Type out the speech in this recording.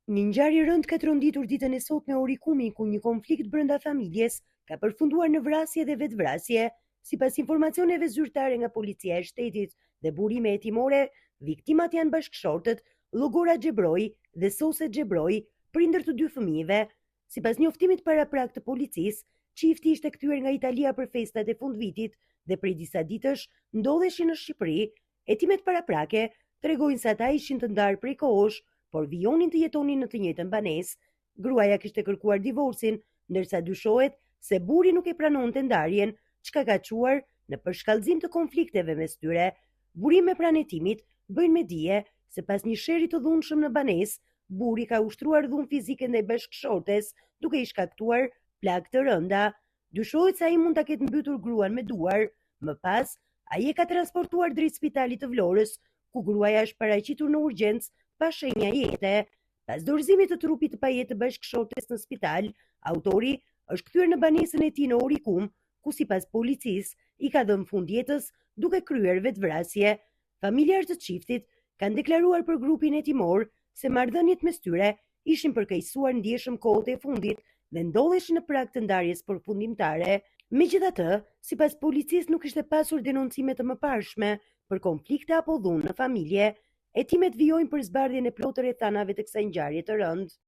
Një ngjarje e rëndë ka tronditur ditën e sotme në Orikumi, ku një konflikt brenda familjes ka përfunduar në vrasje dhe vetvrasje. Sipas informacioneve zyrtare nga policia e shtetit dhe burime hetimore, viktimat janë bashkëshortët Llogora Xhebroi dhe Sose Xhebroi, prindër të dy fëmijëve. Sipas njoftimit paraprak të policisë, çifti ishte kthyer nga Italia për festat e fundvitit dhe prej disa ditësh ndodheshin në Shqipëri. Hetimet paraprake tregojnë se ata ishin të ndarë prej kohësh, por vijonin të jetonin në të njëjtën banesë. Gruaja kishte kërkuar divorcin, ndërsa dyshohet se burri nuk e pranonte ndarjen, çka ka çuar në përshkallëzim të konflikteve mes tyre. Burime pranë hetimit bëjnë me dije se pas një sherri të dhunshëm në banesë, burri ka ushtruar dhunë fizike ndaj bashkëshortes, duke i shkaktuar plagë të rënda. Dyshohet se ai mund ta ketë mbytur gruan me duar. Më pas, ai e ka transportuar drejt spitalit të Vlorës, ku gruaja është paraqitur në urgjencë pa shenja jete. Pas dorëzimit të trupit të pajetë të bashkëshortes në spital, autori është kthyer në banesën e tij në Orikum, ku sipas policisë i ka dhënë fund jetës duke kryer vetvrasje. Familjarët të çiftit kanë deklaruar për grupin hetimor se marrëdhëniet mes tyre ishin përkeqësuar ndjeshëm kohët e fundit dhe ndodheshin në prag të ndarjes përfundimtare. Megjithatë, sipas policisë nuk ishte pasur denoncime të mëparshme për konflikte apo dhunë në familje. Hetimet vijojnë për zbardhjen e plotër e thanave të kësaj ngjarje të rëndë.